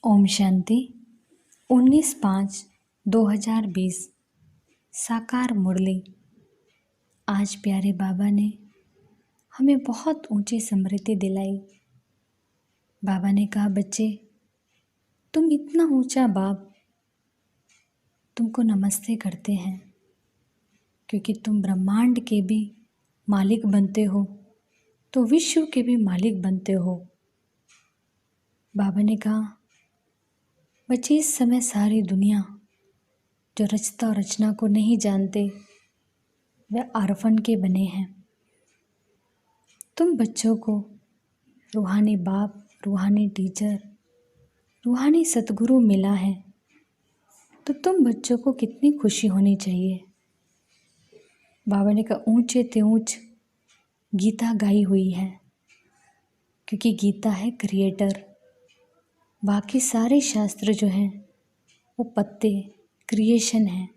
ओम शांति। 19/5/2020 साकार मुरली। आज प्यारे बाबा ने हमें बहुत ऊंची स्मृति दिलाई। बाबा ने कहा, बच्चे तुम इतना ऊंचा बाप तुमको नमस्ते करते हैं, क्योंकि तुम ब्रह्मांड के भी मालिक बनते हो तो विश्व के भी मालिक बनते हो। बाबा ने कहा, बच्चे इस समय सारी दुनिया जो रचता और रचना को नहीं जानते वे आरफन के बने हैं। तुम बच्चों को रूहानी बाप, रूहानी टीचर, रूहानी सतगुरु मिला है, तो तुम बच्चों को कितनी खुशी होनी चाहिए। बाबा ने कहा, ऊंचे ते ऊंच गीता गाई हुई है, क्योंकि गीता है क्रिएटर। बाकी सारे शास्त्र जो हैं वो पत्ते क्रिएशन है,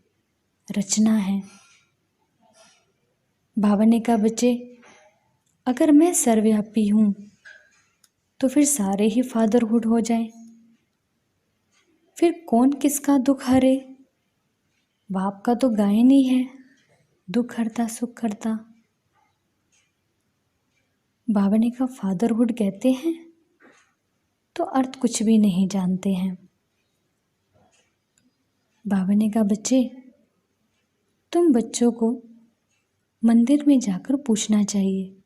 रचना है। बाबा ने कहा, बच्चे अगर मैं सर्वव्यापी हूँ तो फिर सारे ही फादरहुड हो जाए, फिर कौन किसका दुख हरे। बाप का तो गायन ही है, दुख हरता सुख करता। बाबा ने कहा, फादरहुड कहते हैं तो अर्थ कुछ भी नहीं जानते हैं। बाबा ने कहा, बच्चे तुम बच्चों को मंदिर में जाकर पूछना चाहिए,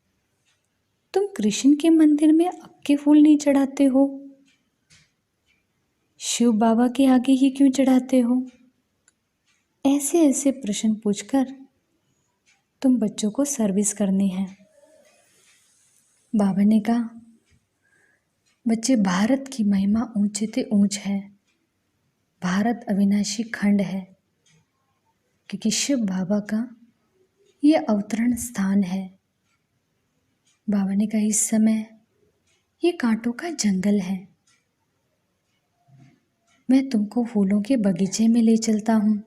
तुम कृष्ण के मंदिर में अब के फूल नहीं चढ़ाते हो, शिव बाबा के आगे ही क्यों चढ़ाते हो। ऐसे ऐसे प्रश्न पूछकर तुम बच्चों को सर्विस करनी है। बाबा ने कहा, बच्चे भारत की महिमा ऊंचे से ऊंच है। भारत अविनाशी खंड है, क्योंकि शिव बाबा का ये अवतरण स्थान है। बाबा ने कहा, इस समय ये कांटों का जंगल है, मैं तुमको फूलों के बगीचे में ले चलता हूँ,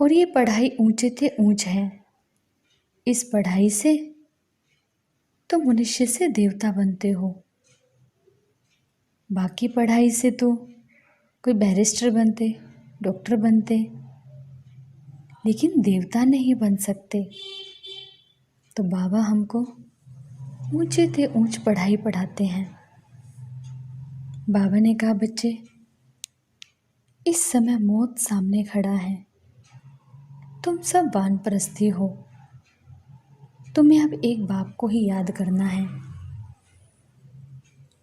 और ये पढ़ाई ऊंचे से ऊंच है। इस पढ़ाई से तुम मनुष्य से देवता बनते हो। बाकी पढ़ाई से तो कोई बैरिस्टर बनते, डॉक्टर बनते, लेकिन देवता नहीं बन सकते। तो बाबा हमको ऊंचे से ऊंच पढ़ाई पढ़ाते हैं। बाबा ने कहा, बच्चे इस समय मौत सामने खड़ा है, तुम सब वानप्रस्थी हो, तुम्हें अब एक बाप को ही याद करना है।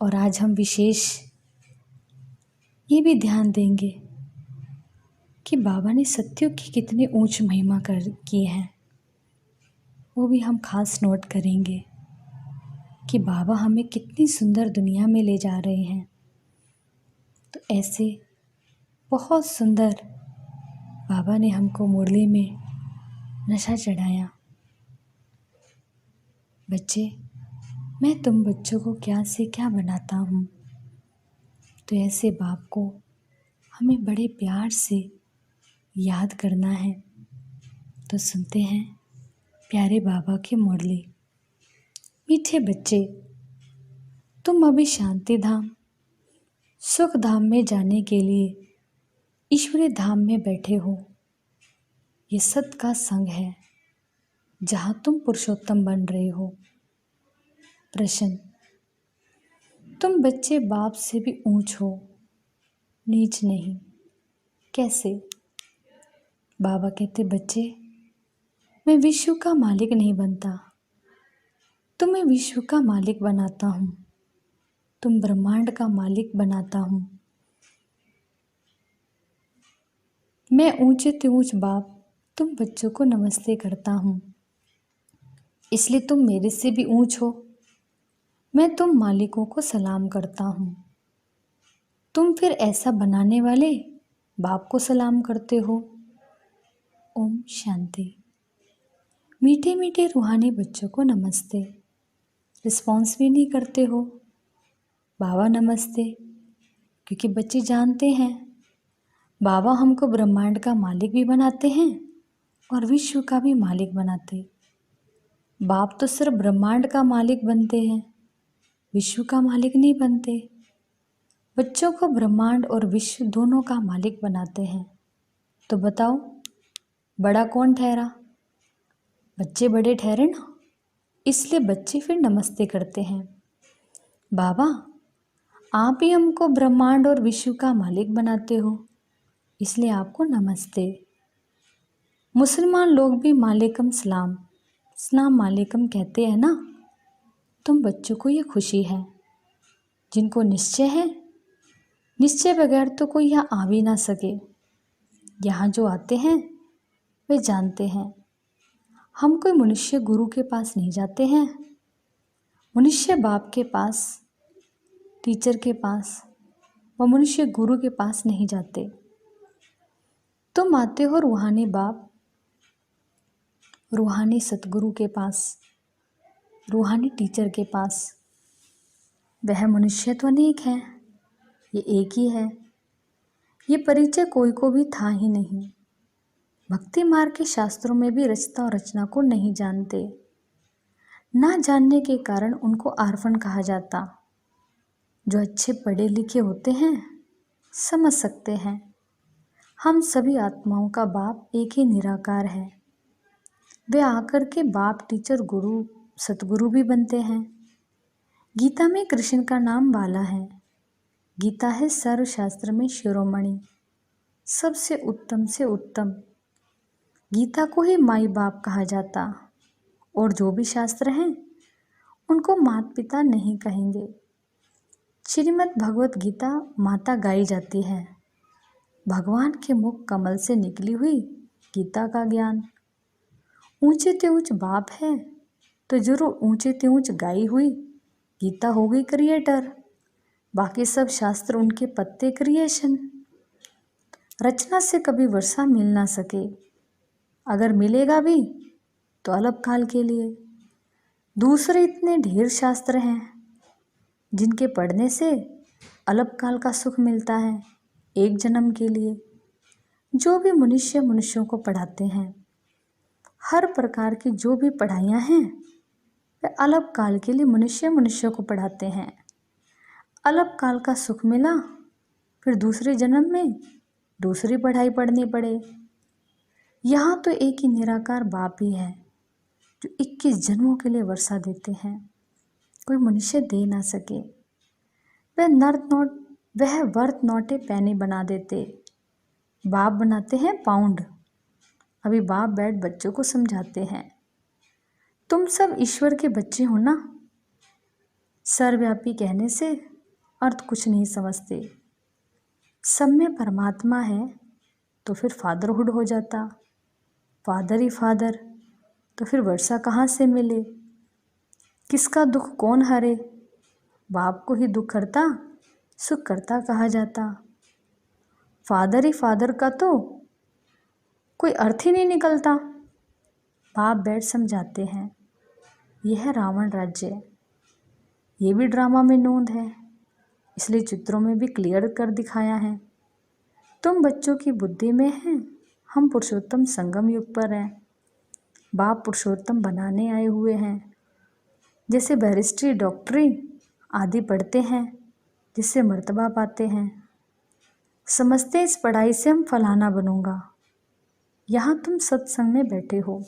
और आज हम विशेष ये भी ध्यान देंगे कि बाबा ने सत्युग की कितनी ऊंच महिमा की है, वो भी हम खास नोट करेंगे कि बाबा हमें कितनी सुंदर दुनिया में ले जा रहे हैं। तो ऐसे बहुत सुंदर बाबा ने हमको मुरली में नशा चढ़ाया। बच्चे मैं तुम बच्चों को क्या से क्या बनाता हूँ, तो ऐसे बाप को हमें बड़े प्यार से याद करना है। तो सुनते हैं प्यारे बाबा की मुरली। मीठे बच्चे, तुम अभी शांति धाम, सुख धाम में जाने के लिए ईश्वरीय धाम में बैठे हो। ये सत का संग है जहाँ तुम पुरुषोत्तम बन रहे हो। प्रश्न, तुम बच्चे बाप से भी ऊंच हो, नीच नहीं। कैसे? बाबा कहते, बच्चे मैं विश्व का मालिक नहीं बनता, तुम्हें विश्व का मालिक बनाता हूँ, तुम ब्रह्मांड का मालिक बनाता हूँ। मैं ऊंचे से ऊंच बाप तुम बच्चों को नमस्ते करता हूँ, इसलिए तुम मेरे से भी ऊंच हो। मैं तुम मालिकों को सलाम करता हूँ, तुम फिर ऐसा बनाने वाले बाप को सलाम करते हो। ओम शांति। मीठे मीठे रूहानी बच्चों को नमस्ते। रिस्पॉन्स भी नहीं करते हो। बाबा नमस्ते, क्योंकि बच्चे जानते हैं बाबा हमको ब्रह्मांड का मालिक भी बनाते हैं और विश्व का भी मालिक बनाते। बाप तो सिर्फ ब्रह्मांड का मालिक बनते हैं, विश्व का मालिक नहीं बनते। बच्चों को ब्रह्मांड और विश्व दोनों का मालिक बनाते हैं। तो बताओ, बड़ा कौन ठहरा? बच्चे बड़े ठहरे ना, इसलिए बच्चे फिर नमस्ते करते हैं। बाबा, आप ही हमको ब्रह्मांड और विश्व का मालिक बनाते हो, इसलिए आपको नमस्ते। मुसलमान लोग भी मालेकुम सलाम, सलाम मालेकुम कहते हैं ना। तुम बच्चों को ये खुशी है, जिनको निश्चय है, निश्चय बगैर तो कोई यहाँ आ भी ना सके। यहाँ जो आते हैं वे जानते हैं हम कोई मनुष्य गुरु के पास नहीं जाते हैं, मनुष्य बाप के पास, टीचर के पास व मनुष्य गुरु के पास नहीं जाते। तुम आते हो रूहानी बाप, रूहानी सतगुरु के पास, रूहानी टीचर के पास। वह मनुष्य तो अनेक है, ये एक ही है। ये परिचय कोई को भी था ही नहीं। भक्ति मार्ग के शास्त्रों में भी रचता और रचना को नहीं जानते। ना जानने के कारण उनको आर्फन कहा जाता। जो अच्छे पढ़े लिखे होते हैं समझ सकते हैं हम सभी आत्माओं का बाप एक ही निराकार है। वे आकर के बाप, टीचर, गुरु, सतगुरु भी बनते हैं। गीता में कृष्ण का नाम बाला है। गीता है सर्वशास्त्र में शिरोमणि, सबसे उत्तम से उत्तम। गीता को ही माई बाप कहा जाता। और जो भी शास्त्र हैं उनको माता पिता नहीं कहेंगे। श्रीमद् भगवत गीता माता गाई जाती है। भगवान के मुख कमल से निकली हुई गीता का ज्ञान। ऊंचे ते ऊंच बाप है तो जरूर ऊंचे ते ऊंच गाई हुई गीता हो गई क्रिएटर। बाकी सब शास्त्र उनके पत्ते क्रिएशन। रचना से कभी वर्षा मिल ना सके, अगर मिलेगा भी तो अल्पकाल के लिए। दूसरे इतने ढेर शास्त्र हैं जिनके पढ़ने से अल्पकाल का सुख मिलता है, एक जन्म के लिए। जो भी मनुष्य मनुष्यों को पढ़ाते हैं, हर प्रकार की जो भी पढ़ाइयाँ हैं वे अल्पकाल के लिए मनुष्य मनुष्यों को पढ़ाते हैं। अल्पकाल का सुख मिला, फिर दूसरे जन्म में दूसरी पढ़ाई पढ़नी पड़े। यहाँ तो एक ही निराकार बाप ही है जो 21 जन्मों के लिए वर्षा देते हैं, कोई मनुष्य दे ना सके। वह वर्थ नोटे पैनी बना देते, बाप बनाते हैं पाउंड। अभी बाप बैठ बच्चों को समझाते हैं, तुम सब ईश्वर के बच्चे हो ना। सर्वव्यापी कहने से अर्थ कुछ नहीं समझते। सब में परमात्मा है तो फिर फादरहुड हो जाता। फादर ही फादर तो फिर वर्षा कहाँ से मिले? किसका दुख कौन हरे? बाप को ही दुख हरता, सुख करता कहा जाता। फादर ही फादर का तो कोई अर्थ ही नहीं निकलता। बाप बैठ समझाते हैं, यह है रावण राज्य। ये भी ड्रामा में नोंद है, इसलिए चित्रों में भी क्लियर कर दिखाया है। तुम बच्चों की बुद्धि में हैं, हम पुरुषोत्तम संगम युग पर हैं। बाप पुरुषोत्तम बनाने आए हुए हैं। जैसे बैरिस्ट्री, डॉक्टरी आदि पढ़ते हैं, जिससे मर्तबा पाते हैं। समझते इस पढ़ाई से हम फलाना बनूंगा। यहाँ तुम सत्संग में बैठे हो,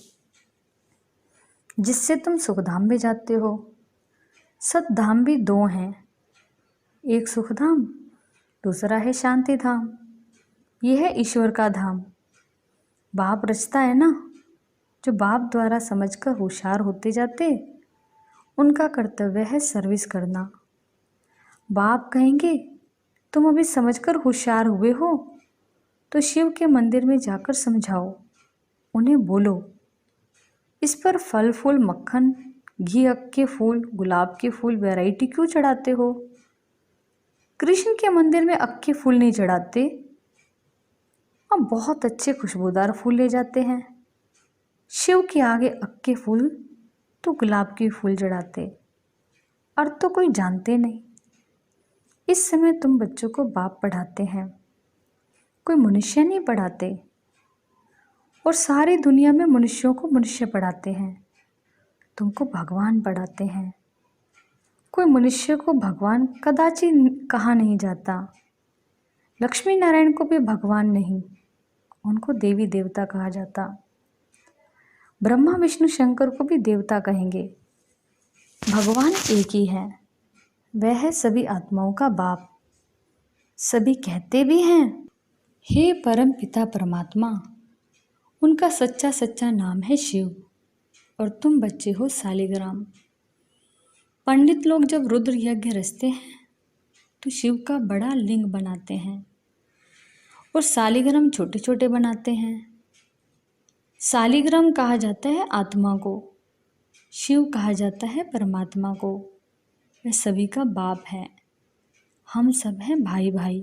जिससे तुम सुखधाम में जाते हो। सतधाम भी दो हैं, एक सुखधाम, दूसरा है शांति धाम। यह है ईश्वर का धाम। बाप रचता है ना। जो बाप द्वारा समझकर होशियार होते जाते, उनका कर्तव्य है सर्विस करना। बाप कहेंगे तुम अभी समझकर होशियार हुए हो तो शिव के मंदिर में जाकर समझाओ, उन्हें बोलो इस पर फल फूल, मक्खन, घी, अक के फूल, गुलाब के फूल वैरायटी क्यों चढ़ाते हो? कृष्ण के मंदिर में अक के फूल नहीं चढ़ाते, अब बहुत अच्छे खुशबूदार फूल ले जाते हैं। शिव के आगे अक के फूल तो गुलाब के फूल चढ़ाते, और तो कोई जानते नहीं। इस समय तुम बच्चों को बाप पढ़ाते हैं, कोई मनुष्य नहीं पढ़ाते। और सारी दुनिया में मनुष्यों को मनुष्य पढ़ाते हैं, तुमको भगवान पढ़ाते हैं। कोई मनुष्य को भगवान कदाचित कहा नहीं जाता। लक्ष्मी नारायण को भी भगवान नहीं, उनको देवी देवता कहा जाता। ब्रह्मा विष्णु शंकर को भी देवता कहेंगे। भगवान एक ही है, वह है सभी आत्माओं का बाप। सभी कहते भी हैं हे परम पिता परमात्मा। उनका सच्चा सच्चा नाम है शिव और तुम बच्चे हो सालिग्राम। पंडित लोग जब रुद्र यज्ञ रचते हैं तो शिव का बड़ा लिंग बनाते हैं और सालिग्राम छोटे छोटे बनाते हैं। सालिग्राम कहा जाता है आत्मा को, शिव कहा जाता है परमात्मा को। वह सभी का बाप है, हम सब हैं भाई भाई।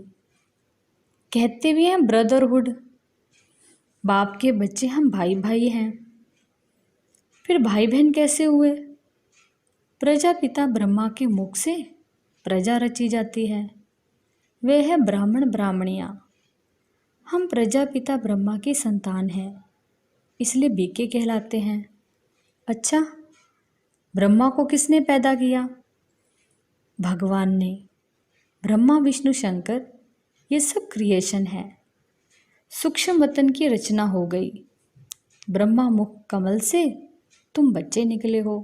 कहते भी हैं ब्रदरहुड, बाप के बच्चे हम भाई भाई हैं। फिर भाई बहन कैसे हुए? प्रजापिता ब्रह्मा के मुख से प्रजा रची जाती है, वे है ब्राह्मण ब्राह्मणियाँ। हम प्रजापिता ब्रह्मा की संतान हैं, इसलिए बीके कहलाते हैं। अच्छा, ब्रह्मा को किसने पैदा किया? भगवान ने। ब्रह्मा विष्णु शंकर ये सब क्रिएशन है। सूक्ष्म वतन की रचना हो गई। ब्रह्मा मुख कमल से तुम बच्चे निकले हो,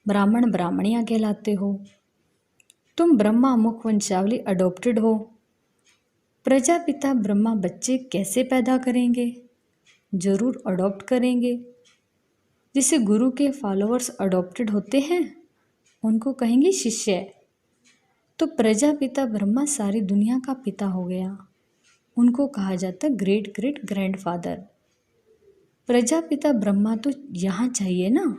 ब्राह्मण ब्राह्मणियाँ कहलाते हो। तुम ब्रह्मा मुख वंशावली अडॉप्टेड हो। प्रजापिता ब्रह्मा बच्चे कैसे पैदा करेंगे? जरूर अडॉप्ट करेंगे। जिसे गुरु के फॉलोअर्स अडॉप्टेड होते हैं उनको कहेंगे शिष्य। तो प्रजापिता ब्रह्मा सारी दुनिया का पिता हो गया, उनको कहा जाता great great grandfather. Prajapita Brahma तो यहाँ चाहिए ना,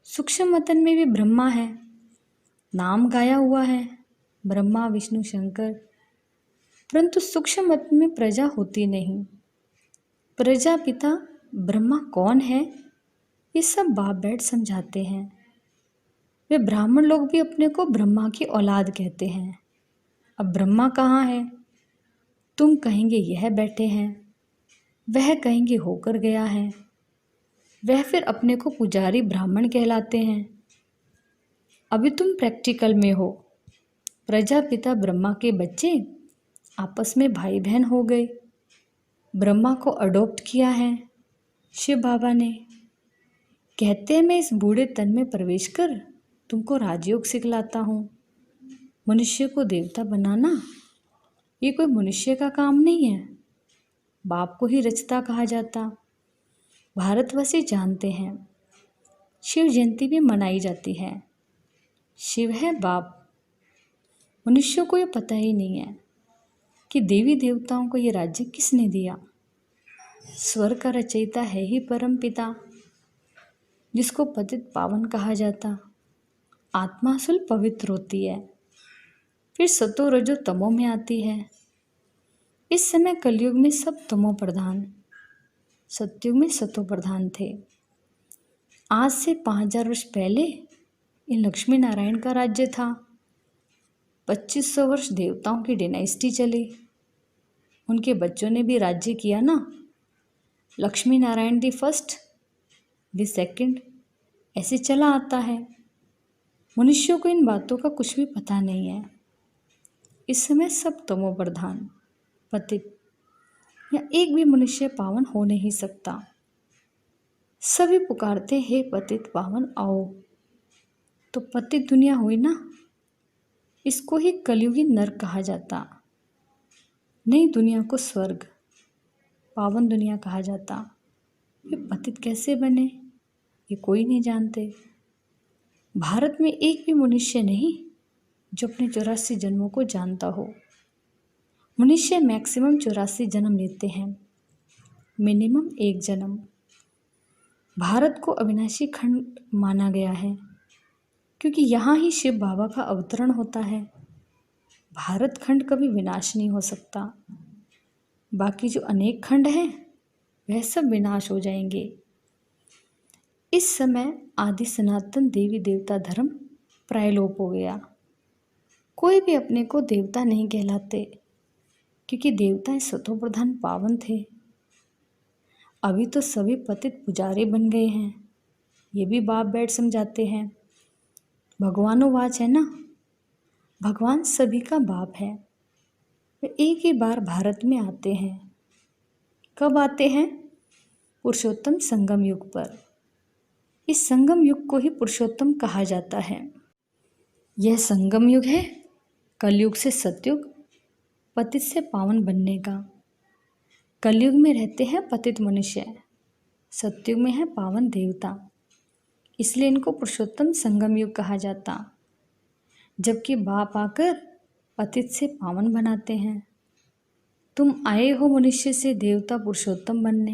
सूक्ष्म वतन में भी ब्रह्मा है, नाम गाया हुआ है ब्रह्मा विष्णु शंकर, परंतु सूक्ष्म वतन में प्रजा होती नहीं। प्रजापिता ब्रह्मा कौन है ये सब बाप बैठ समझाते हैं। वे ब्राह्मण लोग भी अपने को ब्रह्मा की औलाद कहते हैं। अब ब्रह्मा कहाँ है? तुम कहेंगे यह बैठे हैं, वह कहेंगे होकर गया है, वह फिर अपने को पुजारी ब्राह्मण कहलाते हैं। अभी तुम प्रैक्टिकल में हो। प्रजापिता ब्रह्मा के बच्चे आपस में भाई बहन हो गए। ब्रह्मा को अडॉप्ट किया है शिव बाबा ने। कहते हैं मैं इस बूढ़े तन में प्रवेश कर तुमको राजयोग सिखलाता हूँ। मनुष्य को देवता बनाना ये कोई मनुष्य का काम नहीं है, बाप को ही रचता कहा जाता। भारतवासी जानते हैं शिव जयंती भी मनाई जाती है। शिव है बाप। मनुष्यों को ये पता ही नहीं है कि देवी देवताओं को ये राज्य किसने दिया। स्वर्ग का रचयिता है ही परम पिता, जिसको पतित पावन कहा जाता। आत्मा असल पवित्र होती है, फिर सतो रजो तमो में आती है। इस समय कलयुग में सब तमो प्रधान, सतयुग में सतो प्रधान थे। आज से 5000 वर्ष पहले इन लक्ष्मी नारायण का राज्य था। 2500 वर्ष देवताओं की डिनाइस्टी चली, उनके बच्चों ने भी राज्य किया ना। Lakshmi Narayan the first, the second, ऐसे चला आता है। मनुष्यों को इन बातों का कुछ भी पता नहीं है। इस समय सब तमो प्रधान, पतित, या एक भी मनुष्य पावन हो नहीं सकता। सभी पुकारते हे पतित पावन आओ। तो पतित दुनिया हुई ना, इसको ही कलयुगी नरक कहा जाता। नई दुनिया को स्वर्ग, पावन दुनिया कहा जाता। ये पतित कैसे बने ये कोई नहीं जानते। भारत में एक भी मनुष्य नहीं जो अपने 84 जन्मों को जानता हो। मनुष्य मैक्सिमम 84 जन्म लेते हैं, मिनिमम एक जन्म। भारत को अविनाशी खंड माना गया है क्योंकि यहाँ ही शिव बाबा का अवतरण होता है। भारत खंड कभी विनाश नहीं हो सकता। बाकी जो अनेक खंड हैं वह सब विनाश हो जाएंगे। इस समय आदि सनातन देवी देवता धर्म प्रायलोप हो गया। कोई भी अपने को देवता नहीं कहलाते क्योंकि देवता सतो प्रधान पावन थे। अभी तो सभी पतित पुजारी बन गए हैं, ये भी बाप बैठ समझाते हैं। भगवानोवाच है ना, भगवान सभी का बाप है। वे एक ही बार भारत में आते हैं। कब आते हैं? पुरुषोत्तम संगम युग पर। इस संगम युग को ही पुरुषोत्तम कहा जाता है। यह संगम युग है कलयुग से सतयुग, पतित से पावन बनने का। कलयुग में रहते हैं पतित मनुष्य, सतयुग में है पावन देवता, इसलिए इनको पुरुषोत्तम संगम युग कहा जाता। जबकि बाप आकर पतित से पावन बनाते हैं। तुम आए हो मनुष्य से देवता पुरुषोत्तम बनने।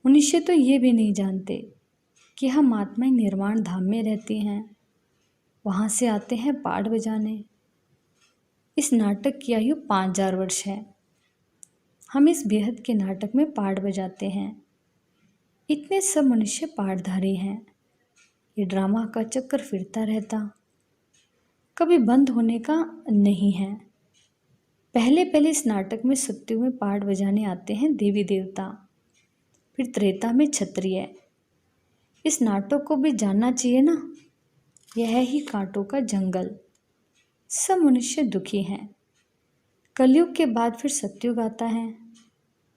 मनुष्य तो ये भी नहीं जानते कि हम आत्माएं निर्वाण धाम में रहती हैं, वहाँ से आते हैं पाठ बजाने। इस नाटक की आयु 5000 वर्ष है। हम इस बेहद के नाटक में पाठ बजाते हैं। इतने सब मनुष्य पाठधारी हैं। ये ड्रामा का चक्कर फिरता रहता, कभी बंद होने का नहीं है। पहले पहले इस नाटक में सत्युग में पाठ बजाने आते हैं देवी देवता, फिर त्रेता में क्षत्रिय। इस नाटक को भी जानना चाहिए ना, यह ही कांटों का जंगल। सब मनुष्य दुखी हैं। कलयुग के बाद फिर सत्युग आता है।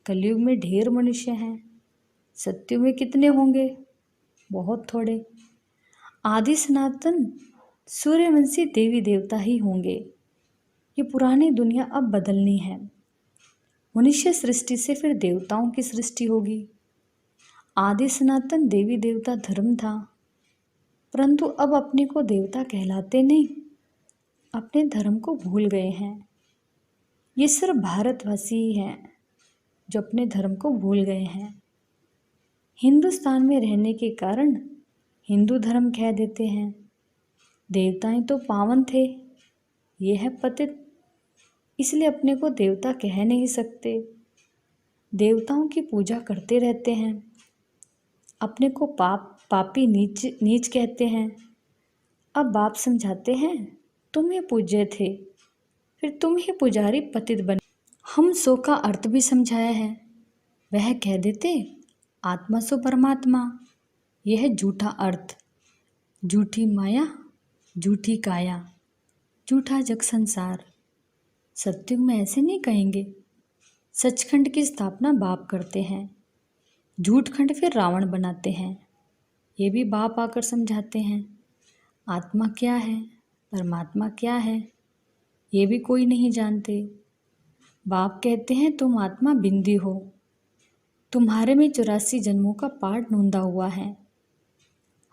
कलयुग में ढेर मनुष्य हैं। सत्युग में कितने होंगे? बहुत थोड़े। आदि सनातन सूर्यवंशी देवी देवता ही होंगे। ये पुरानी दुनिया अब बदलनी है। मनुष्य सृष्टि से फिर देवताओं की सृष्टि होगी। आदि सनातन देवी देवता धर्म था, परंतु अब अपने को देवता कहलाते नहीं, अपने धर्म को भूल गए हैं। ये सिर्फ भारतवासी ही हैं जो अपने धर्म को भूल गए हैं। हिंदुस्तान में रहने के कारण हिंदू धर्म कह देते हैं। देवताएं तो पावन थे, ये है पतित, इसलिए अपने को देवता कह नहीं सकते। देवताओं की पूजा करते रहते हैं, अपने को पापी नीच कहते हैं। अब बाप समझाते हैं तुम ही पूज्य थे, फिर तुम ही पुजारी पतित बने। हम सो का अर्थ भी समझाया है। वह कह देते आत्मा सो परमात्मा, यह है झूठा अर्थ। झूठी माया, झूठी काया, झूठा जग संसार। सत्युग में ऐसे नहीं कहेंगे। सचखंड की स्थापना बाप करते हैं, झूठखंड फिर रावण बनाते हैं। ये भी बाप आकर समझाते हैं। आत्मा क्या है, परमात्मा क्या है, ये भी कोई नहीं जानते। बाप कहते हैं तुम आत्मा बिंदी हो, तुम्हारे में 84 जन्मों का पाठ नोंदा हुआ है।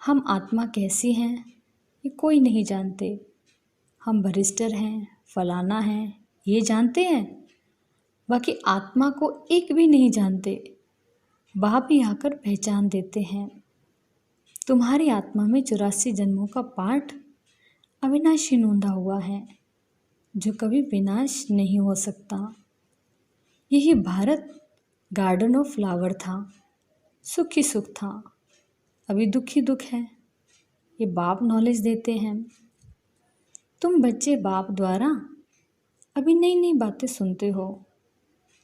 हम आत्मा कैसी हैं ये कोई नहीं जानते। हम बरिस्टर हैं, फलाना हैं, ये जानते हैं, बाकी आत्मा को एक भी नहीं जानते। बाप ही आकर पहचान देते हैं। तुम्हारी आत्मा में 84 जन्मों का पाठ अविनाशी नोंदा हुआ है, जो कभी विनाश नहीं हो सकता। यही भारत गार्डन ऑफ फ्लावर था, सुख ही सुख था, अभी दुख ही दुख है। ये बाप नॉलेज देते हैं। तुम बच्चे बाप द्वारा अभी नई नई बातें सुनते हो।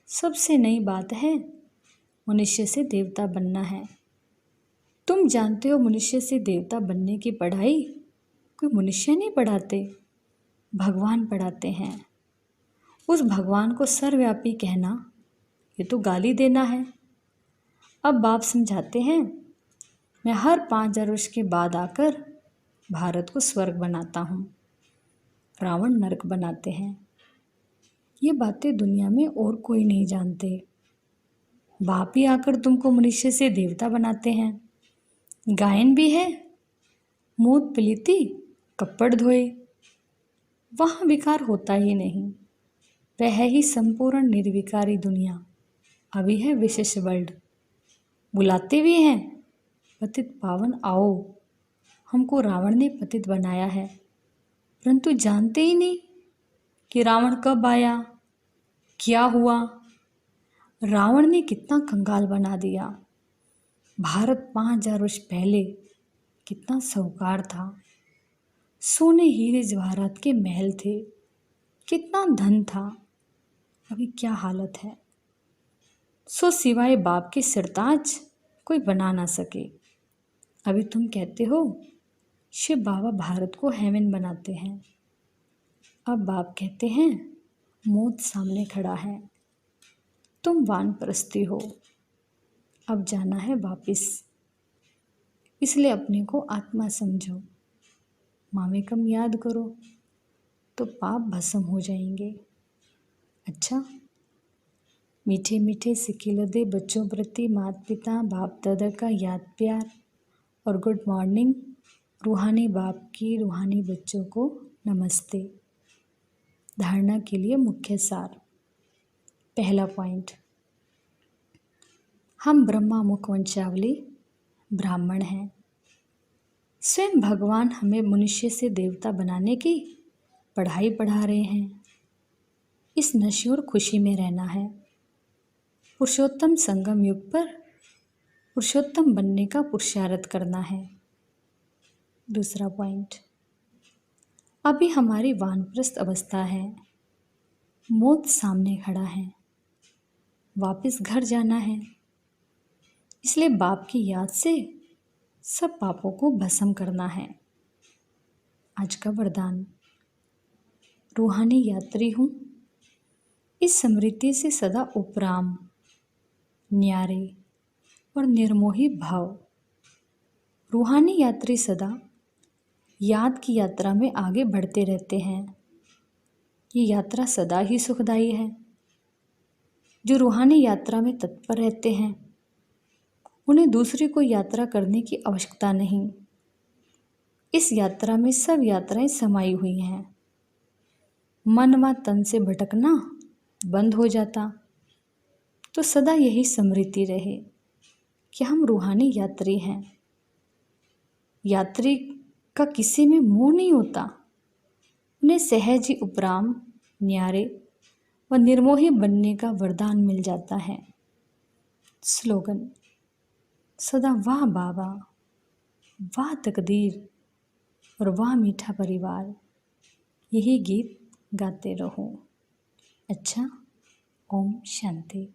सबसे नई बात है मनुष्य से देवता बनना है। तुम जानते हो मनुष्य से देवता बनने की पढ़ाई कोई मनुष्य नहीं पढ़ाते, भगवान पढ़ाते हैं। उस भगवान को सर्वव्यापी कहना ये तो गाली देना है। अब बाप समझाते हैं मैं हर 5000 वर्ष के बाद आकर भारत को स्वर्ग बनाता हूँ, रावण नरक बनाते हैं। ये बातें दुनिया में और कोई नहीं जानते। बाप ही आकर तुमको मनुष्य से देवता बनाते हैं। गायन भी है, मूत पिलीती कपड़ धोए, वहाँ विकार होता ही नहीं। वह ही संपूर्ण निर्विकारी दुनिया। अभी है विशेष वर्ल्ड। बुलाते भी हैं पतित पावन आओ। हमको रावण ने पतित बनाया है, परंतु जानते ही नहीं कि रावण कब आया, क्या हुआ। रावण ने कितना कंगाल बना दिया। भारत 5000 वर्ष पहले कितना साहूकार था। सोने हीरे जवाहरात के महल थे, कितना धन था। अभी क्या हालत है। सो सिवाय बाप के सिरताज कोई बना ना सके। अभी तुम कहते हो शिव बाबा भारत को हेवन बनाते हैं। अब बाप कहते हैं मौत सामने खड़ा है, तुम वानप्रस्थी हो, अब जाना है वापिस, इसलिए अपने को आत्मा समझो, मामेकम याद करो तो पाप भस्म हो जाएंगे। अच्छा, मीठे मीठे सिकिलदे बच्चों प्रति माता पिता बाप दादा का याद प्यार और गुड मॉर्निंग। रूहानी बाप की रूहानी बच्चों को नमस्ते। धारणा के लिए मुख्य सार। पहला पॉइंट, हम ब्रह्मा मुख वंशावली ब्राह्मण हैं। स्वयं भगवान हमें मनुष्य से देवता बनाने की पढ़ाई पढ़ा रहे हैं। इस नशे और खुशी में रहना है। पुरुषोत्तम संगम युग पर पुरुषोत्तम बनने का पुरुषार्थ करना है। दूसरा पॉइंट, अभी हमारी वानप्रस्थ अवस्था है, मौत सामने खड़ा है, वापस घर जाना है, इसलिए बाप की याद से सब पापों को भस्म करना है। आज का वरदान, रूहानी यात्री हूँ, इस स्मृति से सदा उपराम, न्यारे और निर्मोही भाव। रूहानी यात्री सदा याद की यात्रा में आगे बढ़ते रहते हैं। ये यात्रा सदा ही सुखदायी है। जो रूहानी यात्रा में तत्पर रहते हैं उन्हें दूसरी कोई यात्रा करने की आवश्यकता नहीं। इस यात्रा में सब यात्राएं समाई हुई हैं। मन व तन से भटकना बंद हो जाता तो सदा यही स्मृति रहे कि हम रूहानी यात्री हैं। यात्री का किसी में मोह नहीं होता, उन्हें सहज ही उपराम, न्यारे व निर्मोही बनने का वरदान मिल जाता है। स्लोगन, सदा वाह बाबा, वाह तकदीर और वाह मीठा परिवार, यही गीत गाते रहो। अच्छा, ओम शांति।